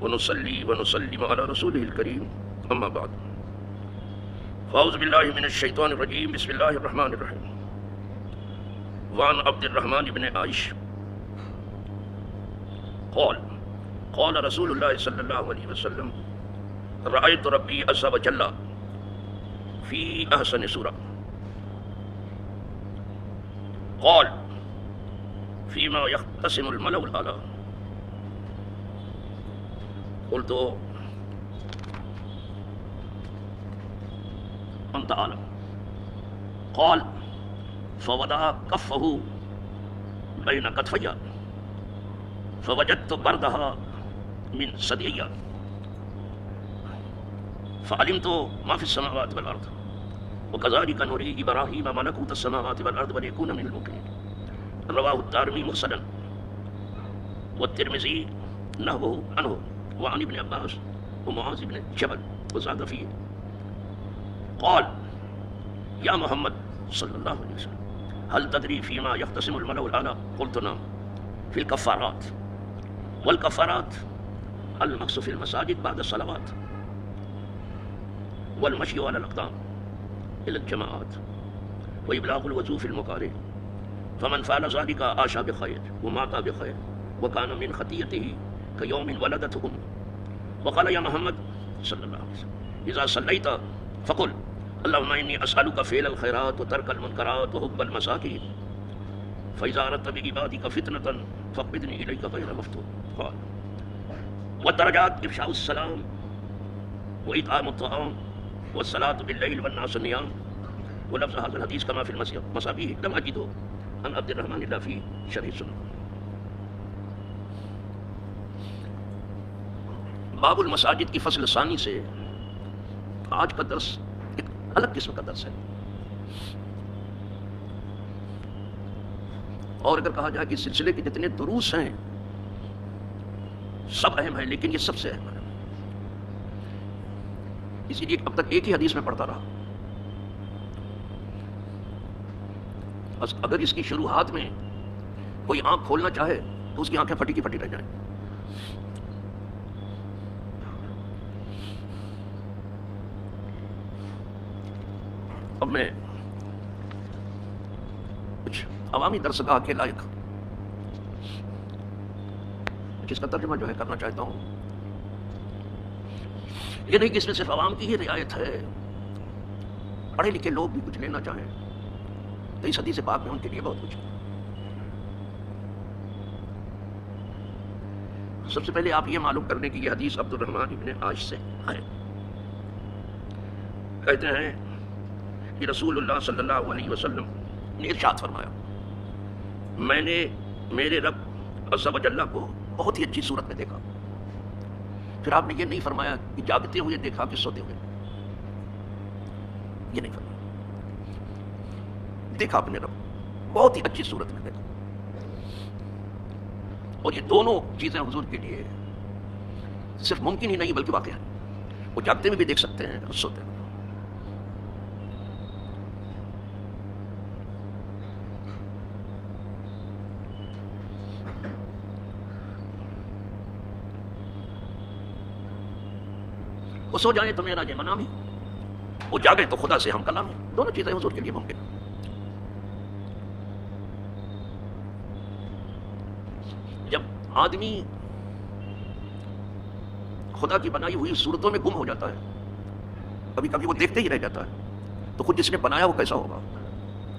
ونصلي ونسلم على رسوله الكريم أما بعد فأعوذ بالله من الشيطان الرجيم بسم الله الرحمن الرحيم وعن عبد الرحمن بن عائش قال رسول الله صلى الله عليه وسلم رأيت ربي عز وجل في أحسن سورة قال فيما يختصم الملأ الأعلى قلت أنت أعلم قال فوضع كفه بين كتفي فوجدت بردها من ثديي فعلمت ما في السماوات والأرض وكذلك نري إبراهيم ملكوت السماوات والأرض وليكون من الموقنين رواه الدارمي مرسلا والترمذي نحوه عنه وعن ابن عباس ومعاذ بن جبل وزاد فيه قال يا محمد صلى الله عليه وسلم هل تدري فيما يختصم الملأ الأعلى قلت نعم في الكفارات والكفارات المكث في المساجد بعد الصلوات والمشي على الأقدام إلى الجماعات وإبلاغ الوضوء في المكاره فمن فعل ذلك عاش بخير ومات بخير وكان من خطيئته كيوم ولدته أمه وقال يا محمد صلى الله عليه وسلم إذا صليت فقل اللهم إني أسألك فعل الخيرات وترك المنكرات وحب المساكين فإذا أردت بعبادك فتنة فاقبضني إليك غير مفتون قال والدرجات إفشاء السلام وإطعام الطعام والصلاة بالليل والناس النيام ولفظ هذا الحديث كما في المصابيح لم أجده عن عبد الرحمن إلا في شرح السنة. باب المساجد کی فصل ثانی سے آج کا درس ایک الگ قسم کا درس ہے. اور اگر کہا جائے کہ اس سلسلے کے جتنے دروس ہیں سب اہم ہیں لیکن یہ سب سے اہم ہے. اسی لیے اب تک ایک ہی حدیث میں پڑھتا رہا. اگر اس کی شروعات میں کوئی آنکھ کھولنا چاہے تو اس کی آنکھیں پھٹی کی پھٹی رہ جائیں. اب میں کچھ عوامی درسگاہ کے لائق جس کا ترجمہ جو ہے کرنا چاہتا ہوں. یہ نہیں کہ اس میں صرف عوام کی ہی رعایت ہے، پڑھے لکھے لوگ بھی کچھ لینا چاہیں تو اس حدیث پاک میں ان کے لیے بہت کچھ ہے. سب سے پہلے آپ یہ معلوم کرنے کی یہ حدیث عبد الرحمن ابن عائش سے ہے. کہتے ہیں کہ رسول اللہ صلی اللہ علیہ وسلم نے ارشاد فرمایا میں نے میرے رب عز و جل کو بہت ہی اچھی صورت میں دیکھا. پھر آپ نے یہ نہیں فرمایا کہ جاگتے ہوئے دیکھا کہ سوتے ہوئے، یہ نہیں فرمایا. دیکھا اپنے رب بہت ہی اچھی صورت میں دیکھا. اور یہ دونوں چیزیں حضور کے لیے صرف ممکن ہی نہیں بلکہ واقع ہیں. وہ جاگتے میں بھی دیکھ سکتے ہیں اور سوتے ہیں. وہ سو جائیں تو میرا یہ منام ہے، وہ جاگے تو خدا سے ہم کلام ہیں. دونوں چیزیں حضور کے لیے ممکن. جب آدمی خدا کی بنائی ہوئی صورتوں میں گم ہو جاتا ہے، کبھی کبھی وہ دیکھتے ہی رہ جاتا ہے، تو خود جس نے بنایا وہ کیسا ہوگا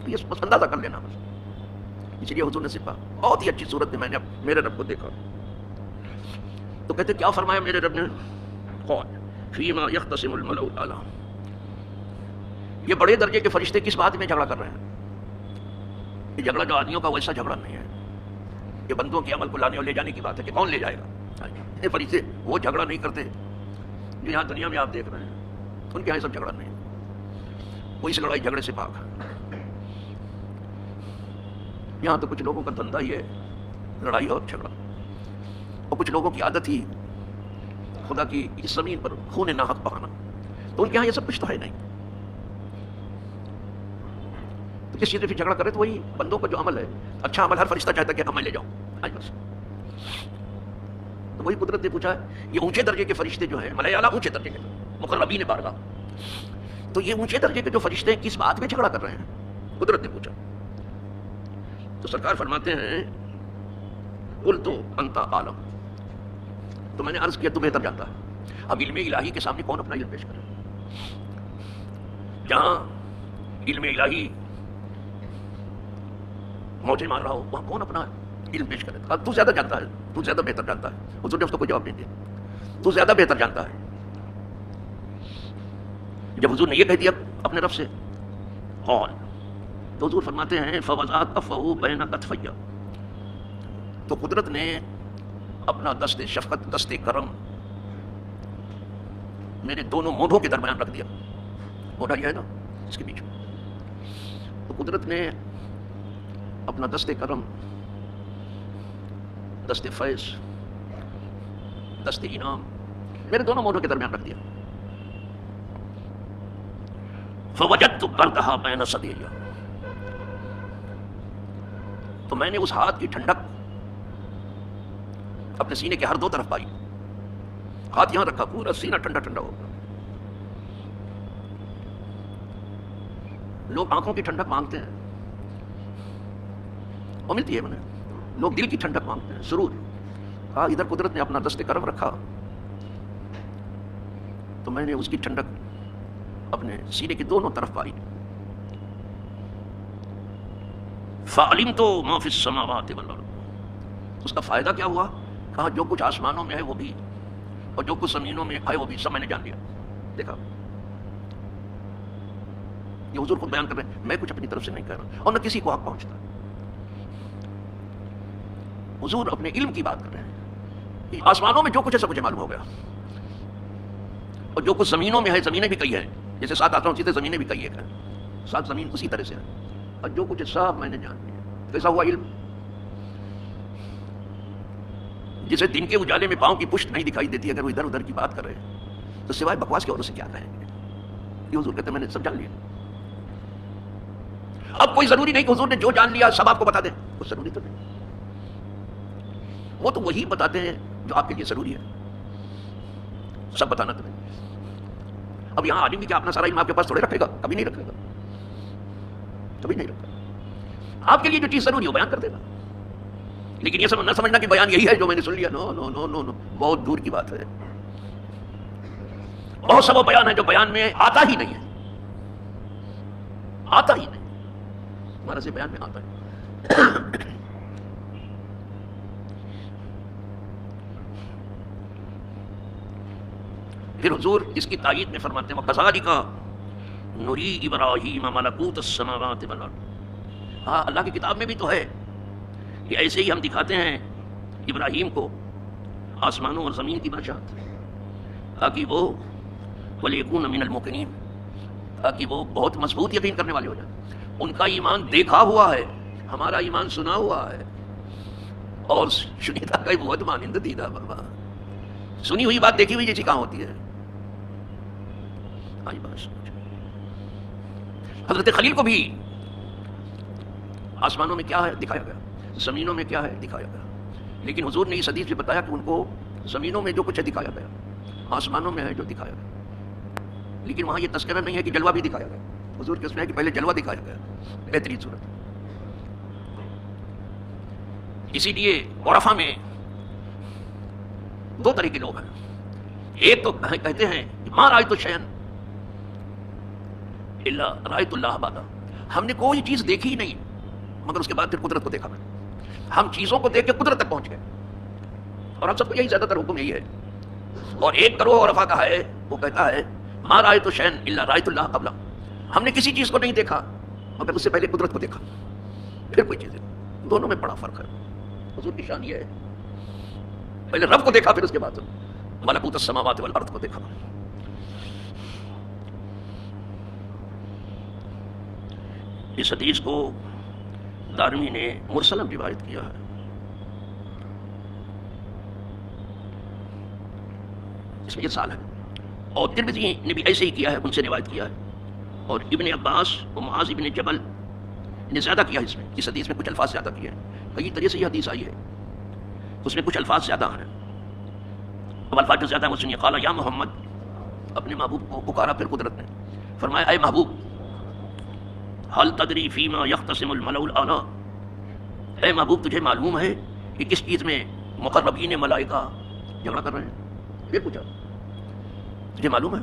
یہ بس اندازہ کر لینا بس. اس لیے حضور نے صرف بہت ہی اچھی صورت میں نے میرے رب کو دیکھا. تو کہتے کیا فرمایا میرے رب نے؟ قال فیما یختصم الملأ الاعلی. یہ بڑے درجے کے فرشتے کس بات میں جھگڑا کر رہے ہیں؟ یہ جھگڑا جو آدمیوں کا ویسا جھگڑا نہیں ہے، یہ بندوں کے عمل کو لانے اور لے جانے کی بات ہے کہ کون لے جائے گا. یہ فرشتے وہ جھگڑا نہیں کرتے جو یہاں دنیا میں آپ دیکھ رہے ہیں. ان کے یہاں سب جھگڑا نہیں ہے، وہ اس لڑائی جھگڑے سے پاک ہے. یہاں تو کچھ لوگوں کا دھندا ہی ہے لڑائی اور جھگڑا، اور کچھ لوگوں کی عادت ہی خدا کی اس زمین پر خون ناحق بہانا. تو ان کے یہاں یہ سب کچھ تو ہے نہیں. تو جس چیز پہ جھگڑا کرے تو وہی بندوں کا جو عمل ہے، اچھا عمل ہر فرشتہ چاہتا ہے کہ ہمیں لے جاؤ. بس تو وہی قدرت نے پوچھا ہے یہ اونچے درجے کے فرشتے جو ہیں ملائے اعلیٰ اونچے درجے کے مقربین بارگاہ، تو یہ اونچے درجے کے جو فرشتے ہیں کس بات میں جھگڑا کر رہے ہیں؟ قدرت نے پوچھا تو سرکار فرماتے ہیں قلت انت عالم، تو میں نے عرض کیا تو بہتر جانتا ہے۔ اب علم الہی کے سامنے کون اپنا علم پیش کرے؟ جہاں علم الہی موجے مار رہا ہو وہاں کون اپنا علم پیش کرے؟ اب تو زیادہ جانتا ہے، تو زیادہ بہتر جانتا ہے۔ حضور نے اس کو کوئی جواب نہیں دیا، تو زیادہ بہتر جانتا ہے۔ جب حضور نے یہ کہہ دیا اپنے رب سے قول، تو حضور فرماتے ہیں فوضع کفہ بین کتفی، تو قدرت نے اپنا دست شفقت دست کرم میرے دونوں مونڈھوں کے درمیان رکھ دیا۔ مونڈھا یہ ہے نا اس کے بیچ میں، تو قدرت نے اپنا دست کرم، دست فیض، دست انعام میرے دونوں مونڈھوں کے درمیان رکھ دیا۔ فوجدت بردھا بین صدی، تو میں نے اس ہاتھ کی ٹھنڈک اپنے سینے کے ہر دو طرف پائی۔ ہاتھ یہاں رکھا، پورا سینہ ٹھنڈا ٹھنڈا ہو گیا۔ لوگ آنکھوں کی ٹھنڈک مانگتے ہیں اور ملتی ہے انہیں، لوگ دل کی ٹھنڈک مانگتے ہیں، سرور۔ کہا ادھر قدرت نے اپنا دست کرم رکھا تو میں نے اس کی ٹھنڈک اپنے سینے کے دونوں طرف پائی۔ فعلمت ما فی السماوات والارض، اس کا فائدہ کیا ہوا؟ کہا جو کچھ آسمانوں میں ہے وہ بھی اور جو کچھ زمینوں میں ہے وہ بھی سب میں نے جان لیا۔ دیکھا یہ حضور خود بیان کر رہے ہیں، میں کچھ اپنی طرف سے نہیں کہہ رہا اور نہ کسی کو حق پہنچتا۔ حضور اپنے علم کی بات کر رہے ہیں کہ آسمانوں میں جو کچھ ہے سب مجھے معلوم ہو گیا، اور جو کچھ زمینوں میں ہے، زمینیں بھی کئی ہیں، جیسے 7 آسمان سیدھے زمینیں بھی کئی ایک ہیں، 7 زمین اسی طرح سے ہے، اور جو کچھ ہے سب میں نے جان لیا۔ کیسا ہوا علم؟ جسے دن کے اجالے میں پاؤں کی پشت نہیں دکھائی دیتی، اگر وہ ادھر ادھر کی بات کر رہے ہیں تو سوائے بکواس کے اور اسے کیا کہیں گے؟ یہ حضور کہتے ہیں میں نے سب جان لیا۔ اب کوئی ضروری نہیں کہ حضور نے جو جان لیا سب آپ کو بتا دیں، وہ ضروری تو نہیں، وہ تو وہی بتاتے ہیں جو آپ کے لیے ضروری ہے، سب بتانا تو نہیں۔ اب یہاں عالم بھی کیا اپنا سارا علم آپ کے پاس تھوڑے رکھے گا؟ کبھی نہیں رکھے گا، کبھی نہیں رکھا۔ آپ کے لیے جو چیز ضروری ہے وہ بیان کر دے گا، لیکن یہ نہ سمجھنا کہ بیان یہی ہے جو میں نے سن لیا، نو نو نو نو نو، بہت دور کی بات ہے۔ بہت سا وہ بیان ہے جو بیان میں آتا ہی نہیں ہے، آتا ہی نہیں، ہمارا سے بیان میں آتا ہے۔ پھر حضور اس کی تائید میں فرماتے ہیں وَكَذَلِكَ نُرِي إِبْرَاهِيمَ مَلَكُوتَ السَّمَاوَاتِ وَالْأَرْضِ، ہاں اللہ کی کتاب میں بھی تو ہے کہ ایسے ہی ہم دکھاتے ہیں ابراہیم کو آسمانوں اور زمین کی بادشاہت، تاکہ وہ وَلِيَكُونَ مِنَ الْمُوقِنِينَ، تاکہ وہ بہت مضبوط یقین کرنے والے ہو جائیں۔ ان کا ایمان دیکھا ہوا ہے، ہمارا ایمان سنا ہوا ہے، اور شنیدہ کا بہت مانند دیدہ بابا، سنی ہوئی بات دیکھی ہوئی جیسی کہاں ہوتی ہے؟ آئی بات سمجھ۔ حضرت خلیل کو بھی آسمانوں میں کیا ہے دکھایا گیا، زمینوں میں کیا ہے دکھایا گیا، لیکن حضور نے اس حدیث سے بتایا کہ ان کو زمینوں میں جو کچھ ہے دکھایا گیا، آسمانوں میں ہے جو دکھایا گیا، لیکن وہاں یہ تذکرہ نہیں ہے کہ جلوہ بھی دکھایا گیا۔ حضور کے اس میں ہے کہ پہلے جلوہ دکھایا گیا، بہترین صورت۔ اسی لیے عرفاء میں 2 طرح کے لوگ ہیں، ایک تو کہتے ہیں ما رأیت شیئا الا رأیت اللہ بعدا، ہم نے کوئی چیز دیکھی ہی نہیں مگر اس کے بعد پھر قدرت کو دیکھا، میں ہم چیزوں کو دیکھ کے قدرت تک پہنچ گئے، اور ہم سب کو یہی زیادہ تر حکم یہی ہے۔ اور ایک گروہ عرفاء کا ہے، وہ کہتا ہے ما رأیت شیئا الا رأیت اللہ قبلہ، ہم نے کسی چیز کو نہیں دیکھا مگر اس سے پہلے قدرت کو دیکھا، پھر کوئی چیز ہے۔ دونوں میں بڑا فرق ہے۔ حضور کی شان یہ ہے پہلے رب کو دیکھا، پھر اس کے بعد ملکوت السماوات والارض کو دیکھا۔ اس حدیث کو دارمی نے مرسلن روایت کیا ہے۔ اس میں ارسال ہے، اور ترمذی نے بھی ایسے ہی کیا ہے، ان سے روایت کیا ہے، اور ابن عباس و معاذ ابن جبل نے زیادہ کیا اس میں، اس حدیث میں کچھ الفاظ زیادہ کیے ہیں۔ کئی طرح سے یہ حدیث آئی ہے، اس میں کچھ الفاظ زیادہ ہیں، اب الفاظ جو زیادہ ہیں وہ سنیے. قال یا محمد، اپنے محبوب کو پکارا پھر قدرت نے. فرمایا اے محبوب، حل تدری فیما یختصم الملأ الاعلی، اے محبوب تجھے معلوم ہے کہ کس چیز میں مقربین ملائکہ جھگڑا کر رہے ہیں؟ یہ پوچھا تجھے معلوم ہے؟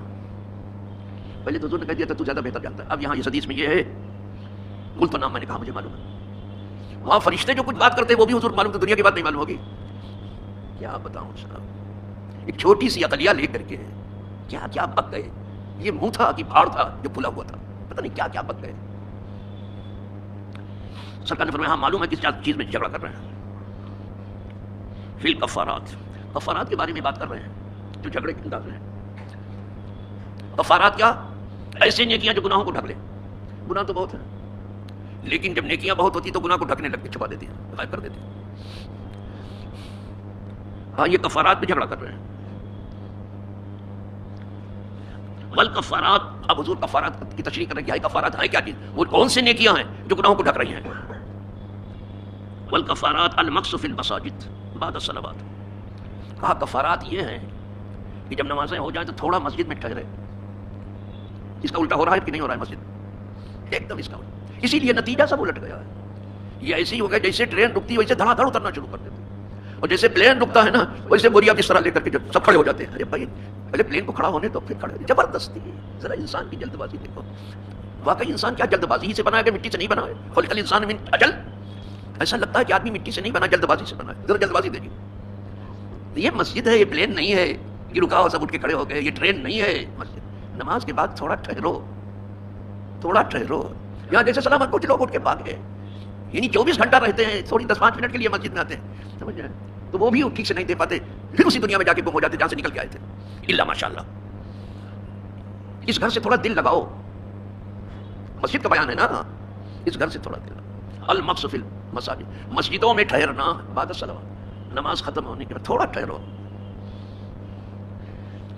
پہلے تو حضور نے کہہ دیا تھا تو زیادہ بہتر جانتا ہے. اب یہاں اس حدیث میں یہ ہے، قلت تو نام، میں نے کہا مجھے معلوم ہے. وہاں فرشتے جو کچھ بات کرتے ہیں وہ بھی حضور معلوم، تو دنیا کی بات نہیں معلوم ہوگی. کیا بتاؤں صاحب، ایک چھوٹی سی عقلیہ لے کر کے کیا کیا بک گئے. یہ منہ تھا کہ بھاڑ تھا جو کھلا ہوا تھا، پتہ نہیں کیا کیا بک گئے. سرکار نے فرمایا ہاں معلوم ہے کس چیز میں جھگڑا کر رہے ہیں. فی الکفارات، کفارات کے بارے میں بات کر رہے ہیں جو جھگڑے کے انداز میں. کفارات کیا؟ ایسے نیکیاں جو گناہوں کو ڈھک لیں. گناہ تو بہت ہیں، لیکن جب نیکیاں بہت ہوتی تو گناہ کو ڈھکنے لگتے، چھپا دیتی ہیں، غائب کر دیتی ہیں. ہاں یہ کفارات پہ جھگڑا کر رہے ہیں. والکفارات، اب حضور کفارات کی تشریح کر رہے ہیں. کیا کفارات ہیں؟ کیا چیز؟ وہ کون سے نیکیاں ہیں جو گناہوں کو ڈھک رہی ہیں؟ والکفارات المکث فی المساجد بعد الصلوات. کہا کفارات یہ ہیں کہ جب نمازیں ہو جائیں تو تھوڑا مسجد میں ٹھہرے. اس کا الٹا ہو رہا ہے کہ نہیں ہو رہا ہے مسجد میں؟ ایک دم اس کا الٹا. اسی لیے نتیجہ سب الٹ گیا ہے. یہ ایسے ہی ہو گیا جیسے ٹرین رکتی ہے ویسے دھڑا دھڑ اترنا شروع کر دیتے ہیں، اور جیسے پلین رکتا ہے نا ویسے بوریا کس طرح لے کر کے جو سب کھڑے ہو جاتے ہیں. ارے بھائی پہلے پلین کو کھڑا ہونے تو پھر کھڑے. زبردستی ذرا انسان کی جلد بازی دیکھو. واقعی انسان کیا جلد بازی ہی سے بنا ہے کہ مٹی سے نہیں بنا ہے؟ خلق الانسان من اجل. ایسا لگتا ہے کہ آدمی مٹی سے نہیں بنا، جلد بازی سے بنا ہے. ذرا جلد بازی دیکھیے. یہ مسجد ہے، یہ پلین نہیں ہے کہ رکا ہو سب اٹھ کے کھڑے ہو گئے. یہ ٹرین نہیں ہے مسجد. نماز کے بعد تھوڑا ٹھہرو، تھوڑا ٹھہرو. یہاں جیسے سلام کچھ لوگ اٹھ کے بھاگ گئے، یعنی 24 گھنٹہ رہتے ہیں، تھوڑی 10-5 منٹ کے لیے مسجد میں آتے ہیں، سمجھ رہے ہیں؟ تو وہ بھی ٹھیک سے نہیں دے پاتے، پھر اسی دنیا میں جا کے گم ہو جاتے جہاں سے نکل کے آئے تھے. الا ماشاء اللہ. اس گھر سے تھوڑا دل لگاؤ. مسجد کا بیان ہے نا، اس گھر سے تھوڑا دل لگاؤ. المکث فی المساجد، مسجدوں میں ٹھہرنا بعد الصلوات، نماز ختم ہونے کے بعد تھوڑا ٹھہرو.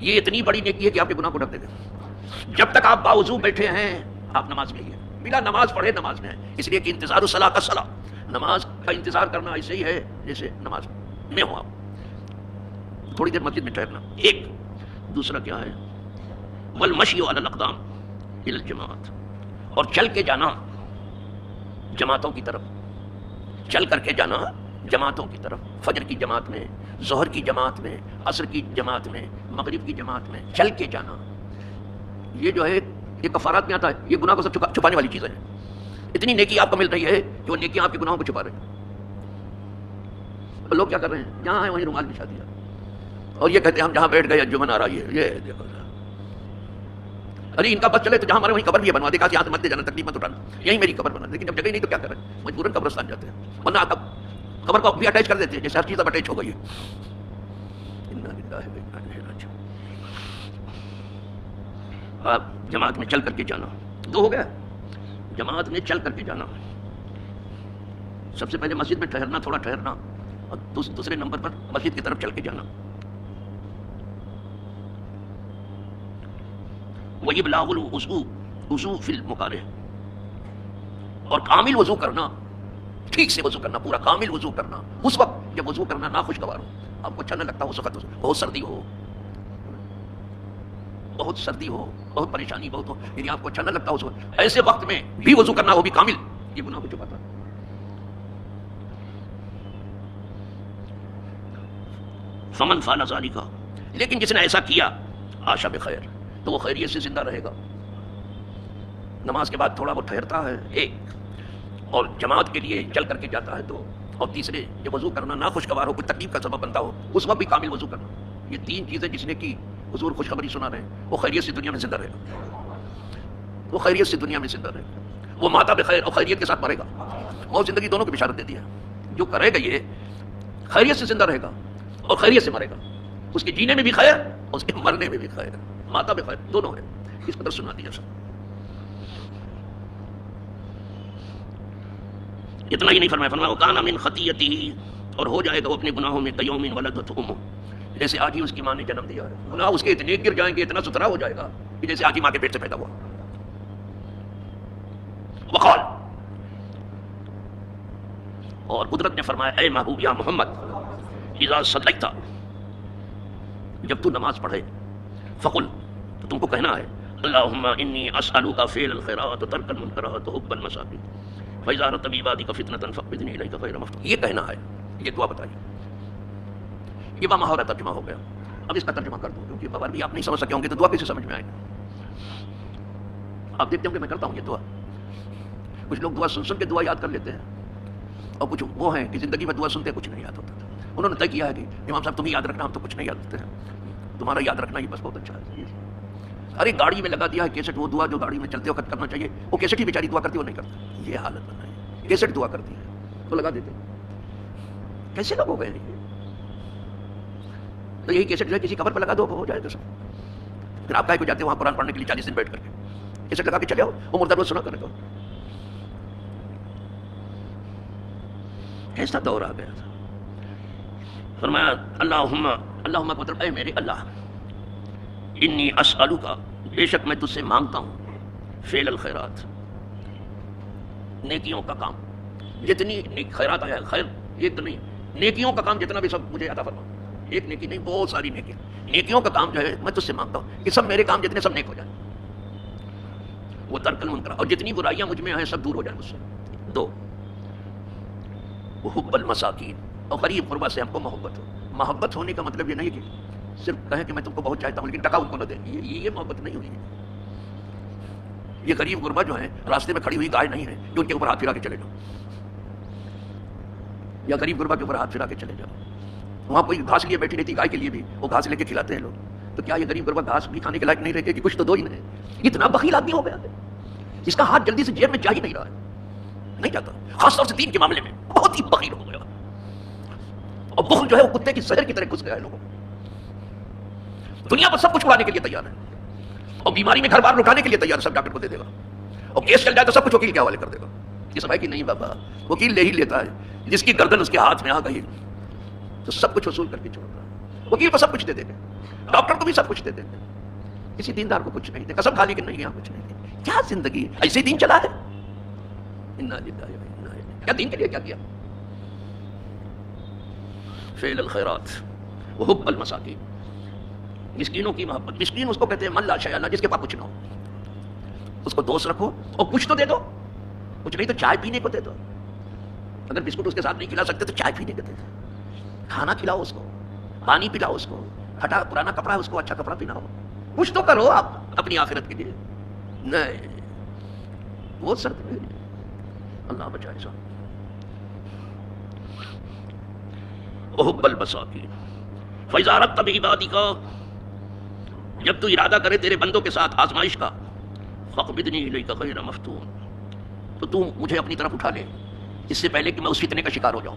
یہ اتنی بڑی نیکی ہے کہ آپ کے گناہ کو ڈھک دے گا. جب تک آپ باوضو بیٹھے ہیں آپ نماز میں ہی ہیں، بلا نماز پڑھے نماز میں ہیں. اس لیے کہ انتظار الصلاۃ کا صلاۃ، نماز کا انتظار کرنا ایسے ہی ہے جیسے نماز میں ہو. آپ تھوڑی دیر مسجد میں ٹھہرنا. ایک دوسرا کیا ہے؟ والمشی علی الاقدام الی الجماعت، اور چل کے جانا جماعتوں کی طرف. چل کر کے جانا جماعتوں کی طرف. فجر کی جماعت میں، ظہر کی جماعت میں، عصر کی جماعت میں، مغرب کی جماعت میں چل کے جانا. یہ جو ہے یہ کفارات میں آتا ہے. یہ گناہ کو سب چھپانے والی چیزیں ہیں. اتنی نیکی آپ کو مل رہی ہے کہ وہ نیکیاں آپ کے گناہوں کو چھپا رہے ہیں. لوگ کیا کر رہے ہیں؟ جہاں ہیں وہیں رومال بچھا دیا اور یہ کہتے ہیں ہم جہاں بیٹھ گئے انجمن آ رہی ہے. یہ دیکھو ارے ان کا بس چلے تو جہاں ہمارے وہیں قبر بھی ہے بنوا دے. کہا یہاں سے مت جانا، تکلیف مت اٹھانا، یہیں میری قبر بنا. لیکن جب جگہ نہیں تو کیا کریں؟ مجبوراً قبرستان جاتے ہیں، ورنہ قبر کو بھی اٹیچ کر دیتے ہیں جیسے ہر چیز اب اٹیچ ہو گئی ہے. آپ جماعت میں چل کر کے جانا. دو ہو گیا، جماعت میں چل کر کے جانا. سب سے پہلے مسجد میں ٹھہرنا، تھوڑا ٹھہرنا، اور دوسرے نمبر پر مسجد کی طرف چل کے جانا. وَإِبْلَاغُ الْوُضُوءِ فِي الْمُكَارِهِ، اور کامل وضو کرنا، ٹھیک سے وضو کرنا، پورا کامل وضو کرنا. اس وقت جب وضو کرنا ناخوشگوار ہو، آپ کو اچھا نہ لگتا، اس وقت بہت سردی ہو، بہت سردی ہو، بہت پریشانی بہت ہو، یعنی آپ کو اچھا نہ لگتا اس وقت، ایسے وقت میں بھی وضو کرنا، وہ بھی کامل. یہ گناہ کو چھپاتا. فمن فعل ذلک، لیکن جس نے ایسا کیا عاش بخیر، تو وہ خیریت سے زندہ رہے گا. نماز کے بعد تھوڑا وہ ٹھہرتا ہے ایک، اور جماعت کے لیے چل کر کے جاتا ہے دو، اور تیسرے جب وضو کرنا ناخوشگوار ہو، کوئی تکلیف کا سبب بنتا ہو، اس وقت بھی کامل وضو کرنا. یہ تین چیزیں جس نے کی حضور خوشخبری سنا رہے ہیں، وہ خیریت سے دنیا میں زندہ رہے گا. وہ خیریت سے دنیا میں زندہ رہے گا. وہ ماتا بخیر اور خیریت کے ساتھ مرے گا. موت زندگی دونوں کی بشارت دے دی ہے. جو کرے گا یہ خیریت سے زندہ رہے گا اور خیریت سے مرے گا. اس کے جینے میں بھی خیر، اس کے مرنے میں بھی خیر. ماتا بخیر دونوں ہے. اس قدر سنا دیا سب. اتنا ہی نہیں فرمایا، فرمایا وَكَانَ مِنْ خَطِيَّتِهِ، اور ہو جائے گا وہ اپنے گناہوں میں كَيَوْمٍ وَلَدَتْهُ أُمُّهُ، جیسے آج ہی اس کی ماں نے جنم دیا ہے. گناہ اس کے اتنے گر جائیں گے، اتنا ستھرا ہو جائے گا کہ جیسے آج ہی ماں کے پیٹ سے پیدا ہوا. وقال، اور قدرت نے فرمایا اے محبوب یا محمد، اذا صلیت، جب تو نماز پڑھے فقل، تو تم کو کہنا ہے اللہم انی اسألک فعل الخیرات وترک المنکرات وحب المساکین فاذا اردت بعبادک فتنة فاقبضنی الیک غیر مفتون. یہ کہنا ہے، یہ دعا بتائیے. یہ بامحاورہ ترجمہ ہو گیا. اب اس کا ترجمہ کر دوں کیونکہ بغیر بھی آپ نہیں سمجھ سکے ہوں گے تو دعا کیسے سمجھ میں آئے گا. آپ دیکھتے ہوں کہ میں کرتا ہوں یہ دعا. کچھ لوگ دعا سن سن کے دعا یاد کر لیتے ہیں، اور کچھ وہ ہیں کہ زندگی میں دعا سنتے کچھ نہیں یاد ہوتا تھا. انہوں نے طے کیا ہے کہ امام صاحب تم ہی یاد رکھنا، ہم تو کچھ نہیں یاد رکھتے ہیں، تمہارا یاد رکھنا ہی بس بہت اچھا ہے. ارے گاڑی میں لگا دیا ہے کیسٹ، وہ دعا جو گاڑی میں چلتے وقت کرنا چاہیے وہ کیسٹ ہی بیچاری دعا کرتی وہ نہیں کرتا. یہ حالت بنا ہے، کیسٹ دعا کرتی ہے تو لگا دیتے. کیسے لوگ ہو گئے ہیں؟ تو یہی کیسٹ جو ہے کسی کور پہ لگا دو ہو جائے تو سب. پھر آپ کہیں کو جاتے ہیں وہاں قرآن پڑھنے کے لیے 40 دن بیٹھ کر کے کیسٹ لگا کے چلے آؤ، وہ مردہ روز سنا کرنے کو. ایسا دور آ گیا تھا. فرمایا اللہم، اللہم کا مطلب اے میرے اللہ، انی اسألک، بے شک میں تجھ سے مانگتا ہوں، فعل الخیرات، نیکیوں کا کام. جتنی خیرات آیا ہے، خیر ایک تو نہیں، نیکیوں کا کام جتنا بھی سب مجھے عطا فرما. ایک نیکی نہیں، بہت ساری نیکیاں. نیکیوں کا کام جو ہے میں تجھ سے مانگتا ہوں کہ سب میرے کام جتنے سب نیک ہو جائیں. وہ ترک المنکر، اور جتنی برائیاں مجھ میں ہیں سب دور ہو جائیں مجھ سے. 2 حب المساکین، اور غریب غربا سے ہم کو محبت ہو. محبت ہونے کا مطلب یہ نہیں کہ صرف کہیں کہ میں تم کو بہت چاہتا ہوں لیکن ٹکا ان کو نہ دیں. یہ محبت نہیں ہوئی ہے. یہ غریب غربا جو ہیں راستے میں کھڑی ہوئی گائے نہیں ہے جو ان کے اوپر ہاتھ پھرا کے چلے جاؤ، یا غریب غربا کے اوپر ہاتھ پھرا کے چلے جاؤ. وہاں کوئی گھاس لیے بیٹھی رہتی گائے کے لیے بھی، وہ گھاس لے کے کھلاتے ہیں لوگ. تو کیا یہ غریب غربا گھاس بھی کھانے کے لائق نہیں رہے کہ کچھ تو دو ہی نہیں. اتنا بخیل آدمی ہو گیا ہے جس کا ہاتھ جلدی سے جیب میں جا ہی نہیں رہا ہے، نہیں جاتا. خاص طور سے دین کے معاملے میں بہت ہی بخیل ہو گیا. اور بخل جو ہے وہ کتے کی زہر کی طرح گھس گیا ہے لوگوں. دنیا پر سب کچھ اڑانے کے لیے تیار ہے، اور بیماری میں گھر بار لٹانے کے لیے تیار ہے، سب ڈاکٹر کو دے دے گا. اور کیس چل جائے تو سب کچھ وکیل کے حوالے کر دے گا. یہ سب ہے کہ نہیں بابا، وکیل لے ہی لیتا ہے. جس کی گردن اس کے ہاتھ میں آ گئی تو سب کچھ وصول کر کے چھوڑ رہا ہے. وکیل کو سب کچھ دے دیں گے، ڈاکٹر کو بھی سب کچھ دے دیں گے، کسی دیندار کو کچھ نہیں دے. قسم کھا لی کہ نہیں یہاں کچھ نہیں دے. کیا زندگی ہے؟ ایسے دین چلا ہے. کیا دین کے لیے کیا کیا؟ فعل الخیرات وحب المساکین، مسکینوں کی محبت. مسکین اس کو کہتے ہیں من لا شیء لہ، جس کے پاس کچھ نہ ہو. اس کو دوست رکھو اور کچھ تو دے دو. کچھ نہیں تو چائے پینے کو دے دو. اگر بسکٹ اس کے ساتھ نہیں کھلا سکتے تو چائے پینے کو دے دو. کھانا کھلاؤ اس کو، پانی پلاؤ اس کو. پھٹا پرانا کپڑا ہے اس کو اچھا کپڑا پہناؤ. کچھ تو کرو آپ اپنی آخرت کے لیے. نہیں وہ سرد اللہ بچائے سو. وحب المساکین فاذا اردت بعبادک، جب تو ارادہ کرے تیرے بندوں کے ساتھ آزمائش کا، فاقبضنی الیک غیر مفتون، تو تو مجھے اپنی طرف اٹھا لے اس سے پہلے کہ میں اس فتنے کا شکار ہو جاؤں.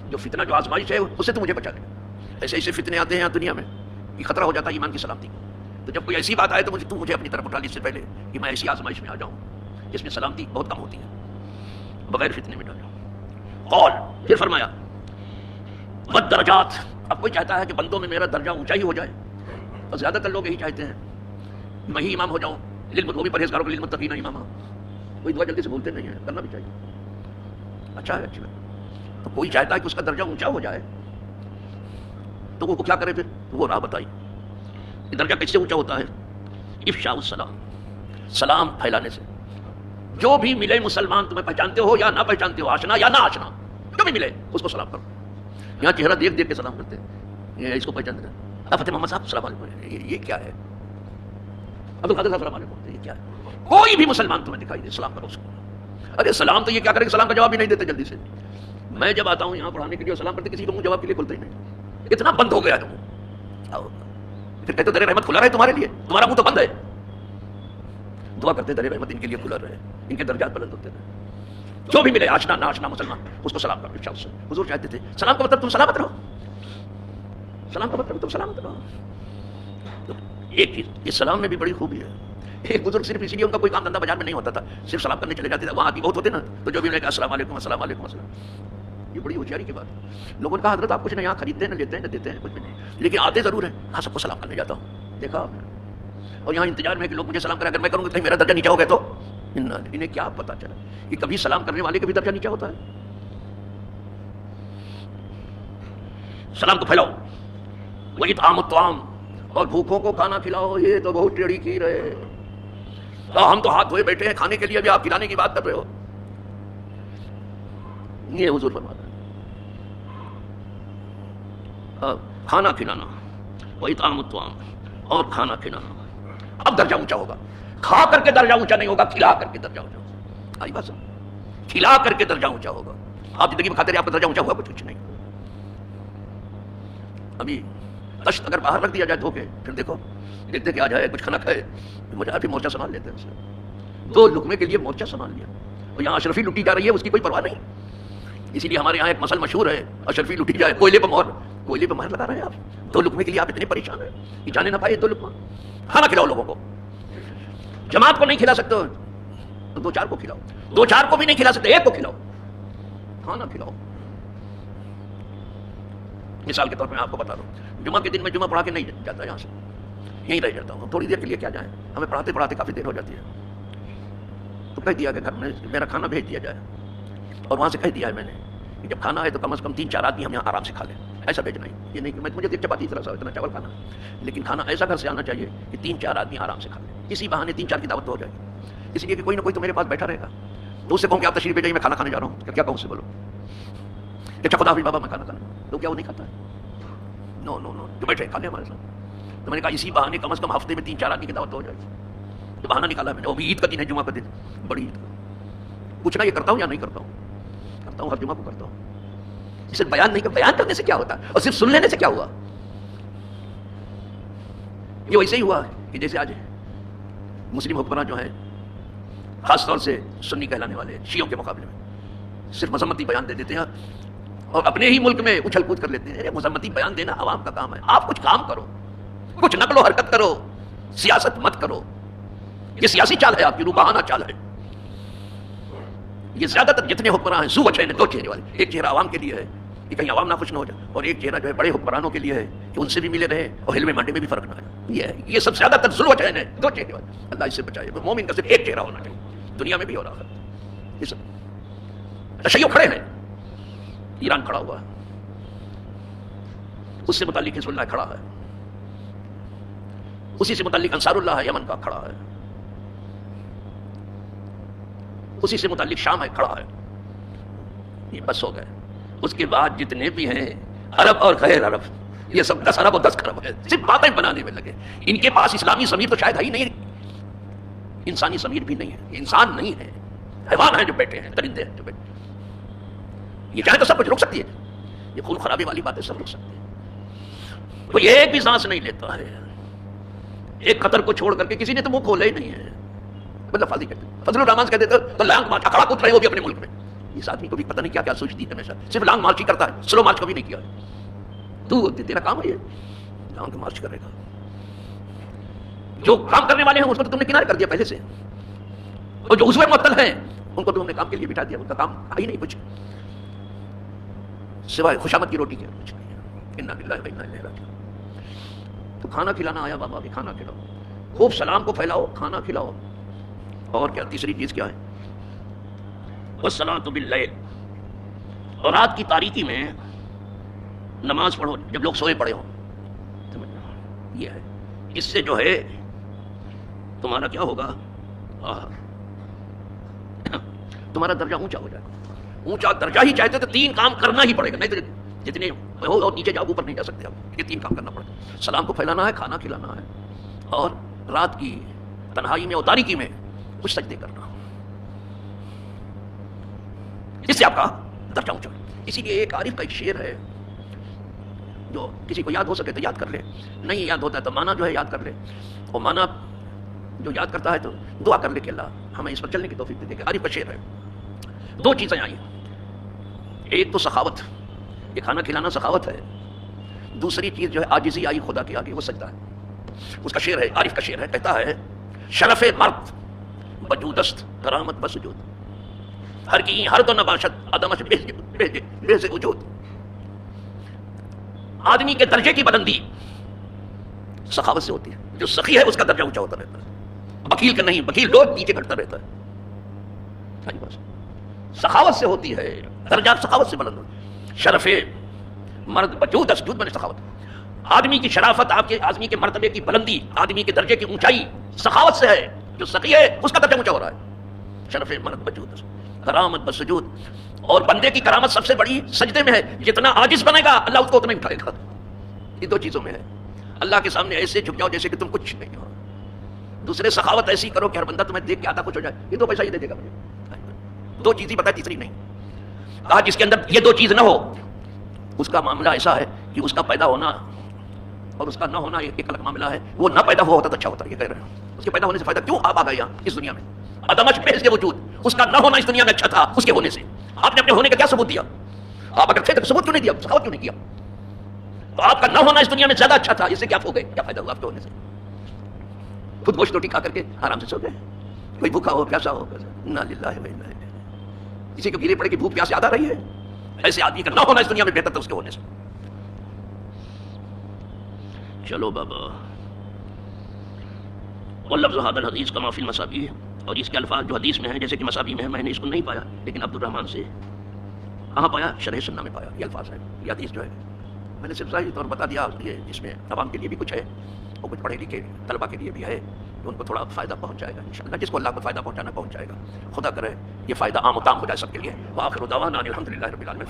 جو فتنہ جو آزمائش ہے اس سے تو مجھے بچا لے. ایسے ایسے فتنے آتے ہیں دنیا میں کہ خطرہ ہو جاتا ہے ایمان کی سلامتی کو. تو جب کوئی ایسی بات آئے تو مجھے اپنی طرف اٹھا لے اس سے پہلے کہ میں ایسی آزمائش میں آ جاؤں جس میں سلامتی بہت کم ہوتی ہے، بغیر فتنے میں ڈال جاؤں. قول، پھر فرمایا والدرجات، اب کوئی چاہتا ہے کہ بندوں میں میرا درجہ اونچا ہی ہو جائے، اور زیادہ تر لوگ یہی چاہتے ہیں میں ہی امام ہو جاؤں. وہ بھی پرہیزگاروں کے للمتقین اماما. کوئی دعا جلدی سے بھولتے نہیں ہیں، کرنا بھی چاہیے. اچھا ہے، اچھی بات. تو کوئی چاہتا ہے کہ اس کا درجہ اونچا ہو جائے تو وہ کیا کرے؟ پھر وہ راہ بتائی. یہ درجہ کیسے اونچا ہوتا ہے؟ افشاء السلام، سلام پھیلانے سے. جو بھی ملے مسلمان، تمہیں پہچانتے ہو یا نہ پہچانتے ہو، آشنا یا نہ آشنا، جو بھی ملے اس کو سلام کرو. یہاں چہرہ دیکھ دیکھ کے سلام کرتے ہیں. یہ اس کو پہچانتے ہیں. فتح محمد صاحب السلام علیکم، یہ کیا ہے؟ عبد القادر صاحب السلام علیکم، یہ کیا ہے؟ کوئی بھی مسلمان تمہیں دکھائی دے سلام کرو اس کو. ارے سلام تو یہ کیا کرے کہ سلام کا جواب بھی نہیں دیتے جلدی سے. میں جب آتا ہوں یہاں پڑھانے کے لیے سلام کرتے کسی کو منہ جواب کے لیے کھلتے ہی نہیں. اتنا بند ہو گیا ہے منہ. پھر کہتے در رحمت کھلا رہے تمہارے لیے، تمہارا منہ تو بند ہے. دعا کرتے در رحمت ان کے لیے کھلا رہے، ان کے درجات بلند ہوتے رہے. جو بھی ملے آشنا نہ آشنا مسلمان اس کو سلام کرو. حضور چاہتے تھے سلام کا مطلب تم سلامت رہو. سلام کا مطلب تم سلامت رہو. ایک چیز یہ سلام میں بھی بڑی خوبی ہے. ایک بزرگ صرف اسی لیے ان کا کوئی کام دھندا بازار میں نہیں ہوتا تھا، صرف سلام کرنے چلے جاتے تھے. وہاں آتی بہت ہوتے نا، تو جو بھی انہوں نے کہا السلام علیکم السلام علیکم السلام. یہ بڑی ہوشیاری کی بات ہے. لوگوں نے کہا حضرت آپ کچھ نہیں یہاں خریدتے ہیں نہ لیتے ہیں نہ دیتے ہیں کچھ بھی نہیں، لیکن آتے ضرور ہیں. ہاں سب کو سلام کرنے جاتا ہوں، دیکھا آپ نے. اور یہاں انتظار میں کہ لوگ مجھے سلام کریں، اگر میں کروں گا کہیں میرا درجہ نیچا ہو گیا تو انہیں کیا پتا چلا کہ کبھی سلام کرنے والے کا بھی درجہ نیچا ہوتا ہے. سلام کو پھیلاؤ. وَإِطْعَامُ الطَّعَامِ، اور بھوکوں کو کھانا کھلاؤ، یہ تو بہت ٹیڑھی کھیر ہے، ہم تو ہاتھ دھوئے بیٹھے ہیں کھانے کے لیے، بھی آپ کھلانے کی بات کر رہے ہو. یہ حضور فرماتا ہے کھانا کھلانا، وَإِطْعَامُ الطَّعَامِ، اور کھانا کھلانا. اب درجہ اونچا ہوگا، کھا کر کے درجہ اونچا نہیں ہوگا، کھلا کر کے درجہ اونچا ہوگا. آئی بات، کھلا کر کے درجہ اونچا ہوگا. آپ زندگی میں کھاتے رہے، آپ کا درجہ اونچا ہوا کچھ نہیں. ابھی تشت اگر باہر رکھ دیا جائے دھو کے، پھر دیکھو دیکھتے کہ آ جائے کچھ کھانا کھائے، مجھے پھر مورچہ سنبھال لیتے ہیں اسے. 2 لقمے کے لیے مورچہ سنبھال لیا. اور یہاں اشرفی لوٹی جا رہی ہے، اس کی کوئی پرواہ نہیں. اسی لیے ہمارے یہاں ایک مسئلہ مشہور ہے، اشرفی لوٹی جائے، کوئلے پہ مہر لگا رہے ہیں آپ. 2 لقمے کے لیے آپ اتنے پریشان ہیں کہ جانے نہ پائے. 2 لقمہ کھانا کھلاؤ لوگوں کو. جماعت کو نہیں کھلا سکتے تو 2-4 کو کھلاؤ. 2-4 کو بھی نہیں کھلا سکتے، 1 کو کھلاؤ. کھانا کھلاؤ. مثال کے طور پہ میں آپ کو بتا دوں، جمعہ کے دن میں جمعہ پڑھا کے نہیں جاتا یہاں سے، یہیں رہ جاتا ہوں. تھوڑی دیر کے لیے کیا جائیں، ہمیں پڑھاتے پڑھاتے کافی دیر ہو جاتی ہے. تو کہہ دیا کہ گھر میں میرا کھانا بھیج دیا جائے. اور وہاں سے کہہ دیا ہے میں نے کہ جب کھانا ہے تو کم از کم 3-4 آدمی ہم یہاں آرام سے کھا لیں. ایسا بھیجنا ہے، یہ نہیں کہ مجھے 1 چپاتی اتنا سا اتنا چاول کھانا، لیکن کھانا ایسا گھر سے آنا چاہیے کہ 3-4 آدمی آرام سے کھا لیں. اسی بہانے 3-4 کی دعوت تو ہو جائے گی. اس لیے کہ کوئی نہ کوئی تو میرے پاس بیٹھا رہے گا. تو اس سے کہوں کہ آپ تشریف بھیجائیے، میں کھانا کھانے جا رہا ہوں. کیا کہوں اس سے؟ بولو کہ اچھا خدا حافظ بابا میں کھانا کھانا. تو کیا وہ نہیں کھاتا ہے؟ نو نو نو، تو بیٹھے کھا لیں ہمارے ساتھ. تو میں نے کہا اسی بہانے کم از کم ہفتے میں 3-4 آدمی کی دعوت ہو جائے گی. تو بہانہ نکالا میں نے. وہ بھی عید کا دن ہے، جمعہ کا دن، بڑی عید کا. پوچھنا یہ کرتا ہوں یا نہیں کرتا ہوں؟ کرتا ہوں، ہر جمعہ کو کرتا ہوں. صرف بیان نہیں، کہ بیان کرنے سے کیا ہوتا ہے اور صرف سن لینے سے کیا ہوا. یہ ویسے ہی ہوا کہ جیسے آج مسلم حکمراں جو ہیں، خاص طور سے سنی کہلانے والے شیعوں کے مقابلے میں، صرف مذمتی بیان دے دیتے ہیں اور اپنے ہی ملک میں اچھل کود کر لیتے ہیں. مذمتی بیان دینا عوام کا کام ہے. آپ کچھ کام کرو، کچھ نقل و حرکت کرو، سیاست مت کرو. یہ سیاسی چال ہے، آپ کی روباہانہ چال ہے. یہ زیادہ تر جتنے حکمراں ہیں، 2 چہرے والے. ایک چہرہ عوام کے لیے ہے کہ کہیں عوام ناخوش نہ ہو جائے، اور ایک چہرہ جو ہے بڑے حکمرانوں کے لیے ہے کہ ان سے بھی ملے رہے اور ہلوے مانڈے میں بھی فرق نہ آئے. یہ سب زیادہ تر ذل و چین ہے، 2 چہرے والے. اللہ اس سے بچائے. مومن کا صرف 1 چہرہ ہونا چاہیے، دنیا میں بھی اور آخرت میں. یہ سب تشیع کھڑے ہیں. ایران کھڑا ہوا ہے، اس سے متعلق حزب اللہ کھڑا ہے، اسی سے متعلق انصار اللہ یمن کا کھڑا ہے، اسی سے متعلق شام ہے کھڑا ہے. یہ بس ہو گئے. اس کے بعد جتنے بھی ہیں عرب اور غیر عرب، یہ سب 10 ارب اور 10 کھرب ہے. صرف باتیں بنانے میں لگے. ان کے پاس اسلامی ضمیر تو شاید ہے ہی نہیں، انسانی ضمیر بھی نہیں ہے. انسان نہیں ہے، حیوان ہیں جو بیٹھے ہیں، درندے ہیں جو بیٹھے ہیں. یہ چاہے تو سب کچھ روک سکتی ہے. یہ خون خرابی والی باتیں سب روک سکتی ہے. کوئی ایک بھی سانس نہیں لیتا ہے. ایک قطر کو چھوڑ کر کے کسی نے تو منہ کھولا ہی نہیں ہے. مطلب فاضی کہتے ہیں، فضل الرحمان کہتے تھے تو لانگ مارچ اکھڑا کود رہے ہو بھی اپنے ملک میں. اس آدمی کو بھی پتہ نہیں کیا کیا سوچتی ہے ہمیشہ. صرف لانگ مارچ ہی کرتا ہے، سلو مارچ کبھی نہیں کیا. تو تیرا کام ہے یہ لانگ مارچ کرے گا. جو کام کرنے والے ہیں اس کو تو تم نے کنارے کر دیا پہلے سے، اور جو عضو معطل ہیں ان کو تم نے کام کے لیے بٹھا دیا. ان کا کام ہی نہیں کچھ سوائے خوشامد کی روٹی کے. کچھ نہیں. انا للہ و انا الیہ راجعون. تو کھانا کھلانا آیا بابا بھی کھانا کھلاؤ، خوب سلام کو پھیلاؤ، کھانا کھلاؤ. اور کیا تیسری چیز کیا ہے؟ والصلاۃ باللیل، اور رات کی تاریکی میں نماز پڑھو جب لوگ سوئے پڑے ہوں. یہ ہے، اس سے جو ہے تمہارا کیا ہوگا، تمہارا درجہ اونچا ہو جائے گا. اونچا درجہ ہی چاہتے تو 3 کام کرنا ہی پڑے گا، نہیں تو جتنے ہو اور نیچے جاؤ اوپر نہیں جا سکتے آپ. یہ 3 کام کرنا پڑے گا. سلام کو پھیلانا ہے، کھانا کھلانا ہے، اور رات کی تنہائی میں اور تاریکی میں کچھ سجدے کرنا. اس سے آپ کا درجہ اونچا ہے. اسی لیے ایک عارف کا ایک شعر ہے، جو کسی کو یاد ہو سکے تو یاد کر لے، نہیں یاد ہوتا ہے تو معنی جو ہے یاد کر لے. اور معنی جو یاد کرتا ہے تو دعا کر لے کہ اللہ ہمیں اس پر چلنے کی توفیق دے دے. عارف کا شعر ہے. 2 چیزیں آئی، ایک تو سخاوت، یہ کھانا کھلانا سخاوت ہے. دوسری چیز جو ہے عاجزی آئی خدا کے آگے، وہ سجدہ ہے. اس کا شعر ہے، عارف کا شعر ہے، کہتا ہے شرف مرد وجودست کرامت بسجود، ہر کی ہر دو نباشت عدمش بے سے وجود. آدمی کے درجے کی بلندی سخاوت سے ہوتی ہے. جو سخی ہے اس کا درجہ اونچا ہوتا رہتا ہے، بخیل کا نہیں. بخیل روز نیچے گھٹتا رہتا ہے. سخاوت سے ہوتی ہے، درجات سخاوت سے بلند ہوتی ہے. شرف مرد وجود اسجود میں سخاوت. آدمی کی شرافت، آپ کے آدمی کے مرتبے کی بلندی، آدمی کے درجے کی اونچائی سخاوت سے ہے. جو سخی ہے اس کا درجہ اونچا ہو رہا ہے. شرف مرد وجود، کرامت بسجود. اور بندے کی کرامت سب سے بڑی سجدے میں ہے. جتنا عاجز بنے گا اللہ اس کو اتنا اٹھائے گا. یہ دو چیزوں میں ہے. اللہ کے سامنے ایسے جھک جاؤ جیسے کہ تم کچھ نہیں ہو. دوسرے سخاوت ایسی کرو کہ ہر بندہ تمہیں دیکھ کے آتا کچھ ہو جائے. یہ 2 پیسہ یہ دے دے گا مجھے. 2 چیز ہی بتایا، تیسری نہیں. کہا جس کے اندر یہ 2 چیز نہ ہو اس کا معاملہ ایسا ہے کہ اس کا پیدا ہونا اور اس کا نہ ہونا ایک الگ معاملہ ہے. وہ نہ پیدا ہوا ہوتا تو اچھا ہوتا. یہ کہہ رہے ہیں اس کے پیدا ہونے سے فائدہ کیوں؟ آپ آ گئے یہاں اس دنیا میں. عدمش پہ اس کے وجود، اس کا نہ ہونا اس دنیا میں اچھا تھا اس کے ہونے سے. آپ نے اپنے ہونے کا کیا ثبوت دیا؟ آپ اگر تھے تو ثبوت کیوں نہیں دیا؟ سخاوت کیوں نہیں کیا؟ تو آپ کا نہ ہونا اس دنیا میں زیادہ اچھا تھا. اس سے کیا ہو گئے؟ کیا فائدہ ہوا آپ کے ہونے سے؟ خود گوشت روٹی کھا کر کے آرام سے سو گئے. کوئی بھوکا ہو پیاسا ہو، انا للہ و انا الیہ. کسی کو گیرے پڑے کہ بھوک پیاس یاد آ رہی ہے. ایسے آدمی کا نہ ہونا اس دنیا میں بہتر تھا اس کے ہونے سے. چلو بابا. واللفظ هذا الحدیث کما فی المصابیح، اور اس کے الفاظ جو حدیث میں ہیں جیسے کہ مصابیح میں ہے. میں نے اس کو نہیں پایا لیکن عبد الرحمن سے کہاں پایا؟ شرح سنہ میں پایا. یہ الفاظ ہے، یہ حدیث جو ہے میں نے صرف ظاہری طور بتا دیا. یہ اس میں عوام کے لیے بھی کچھ ہے اور کچھ پڑھے لکھے طلبہ کے لیے بھی ہے کہ ان کو تھوڑا فائدہ پہنچ جائے گا انشاءاللہ. جس کو اللہ کو فائدہ پہنچانا پہنچ جائے گا. خدا کرے یہ فائدہ عام و تام ہو جائے سب کے لیے. وآخر دعوانا الحمدللہ رب العالمین.